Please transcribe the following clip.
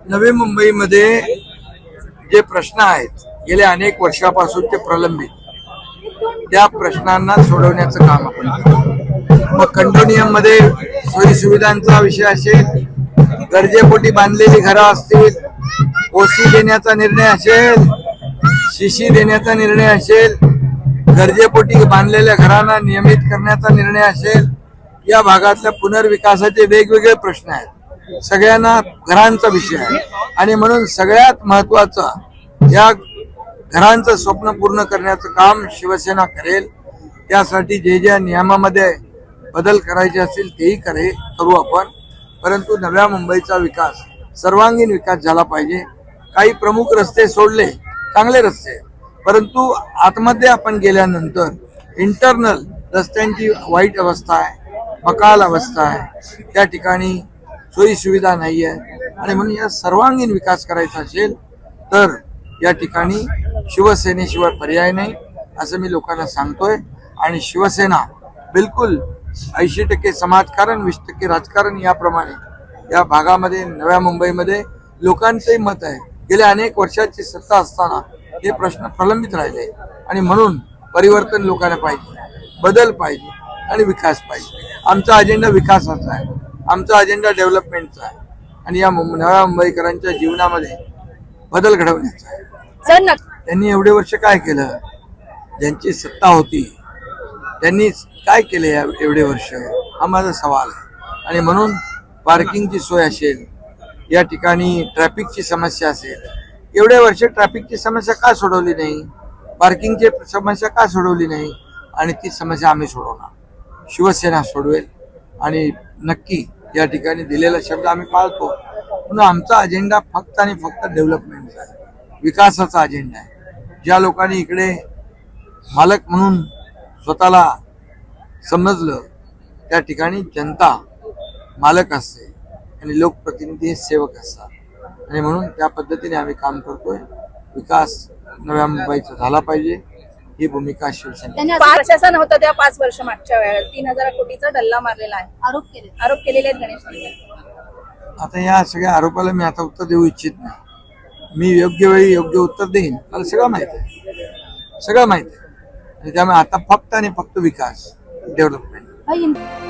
नवी मुंबईमध्ये जे प्रश्न आहेत गेल्या अनेक वर्षापासूनचे प्रलंबित, त्या प्रश्नांना सोडवण्याचं काम आपण करतो. मग कंडोनियम मध्ये सोयी सुविधांचा विषय असेल, गरजेपोटी बांधलेली घरं असतील, ओसी देण्याचा निर्णय असेल, शिशी देण्याचा निर्णय असेल, गरजेपोटी बांधलेल्या घरांना नियमित करण्याचा निर्णय असेल, या भागातल्या पुनर्विकासाचे वेगवेगळे प्रश्न आहेत. सगळ्यांना घरांचा विषय आहे आणि म्हणून सगळ्यात महत्वाचं या घरांचं स्वप्न पूर्ण करण्याचं काम शिवसेना करेल. त्यासाठी जे ज्या नियमामध्ये बदल करायचे असतील तेही करू आपण. परंतु नव्या मुंबईचा विकास, सर्वांगीण विकास झाला पाहिजे. काही प्रमुख रस्ते सोडले, चांगले रस्ते, परंतु आतमध्ये आपण गेल्यानंतर इंटरनल रस्त्यांची वाईट अवस्था आहे, बकाल अवस्था आहे, त्या ठिकाणी सोयी सुविधा नाही आहे. आणि म्हणून या सर्वांगीण विकास करायचा असेल तर या ठिकाणी शिवसेनेशिवाय पर्याय नाही असं मी लोकांना सांगतोय. आणि शिवसेना बिलकुल 80% समाजकारण 20% राजकारण याप्रमाणे या भागामध्ये नव्या मुंबईमध्ये लोकांचंही मत आहे. गेल्या अनेक वर्षाची सत्ता असताना हे प्रश्न प्रलंबित राहिले आणि म्हणून परिवर्तन लोकांना पाहिजे, बदल पाहिजे आणि विकास पाहिजे. आमचा अजेंडा विकासाचा आहे, आमचा अजेंडा डेव्हलपमेंटचा आहे आणि या नव्या मुंबईकरांच्या जीवनामध्ये बदल घडवण्याचा आहे. त्यांनी एवढे वर्ष काय केलं? ज्यांची सत्ता होती त्यांनी काय केले एवढे वर्ष, हा माझा सवाल आहे. आणि म्हणून पार्किंगची सोय असेल, या ठिकाणी ट्रॅफिकची समस्या असेल, एवढे वर्ष ट्रॅफिकची समस्या का सोडवली नाही, पार्किंगची समस्या का सोडवली नाही? आणि ती समस्या आम्ही सोडवणार, शिवसेना सोडवेल. आणि नक्की या ठिकाणी दिलेला शब्द आम्ही पाळतो. म्हणून आमचा अजेंडा फक्त आणि फक्त डेव्हलपमेंटचा आहे, विकासाचा अजेंडा आहे. ज्या लोकांनी इकडे मालक म्हणून स्वतःला समजलं, त्या ठिकाणी जनता मालक असते आणि लोकप्रतिनिधी हे सेवक असतात. आणि म्हणून त्या पद्धतीने आम्ही काम करतोय. विकास नव्या मुंबईचा झाला पाहिजे, ही भूमिका शिवसेना. प्रशासन होतं त्या 5 वर्ष मागच्या वेळेला 3000 कोटीचा डल्ला मारलेला आहे, आरोप केलेले आहेत गणेश. आता या सगळ्या आरोपाला मी आता उत्तर देऊ इच्छित नाही. मी योग्य वेळी योग्य उत्तर देईन. मला सगळं माहिती आहे, सगळं माहिती आहे. आणि त्यामुळे आता फक्त आणि फक्त विकास, डेव्हलपमेंट.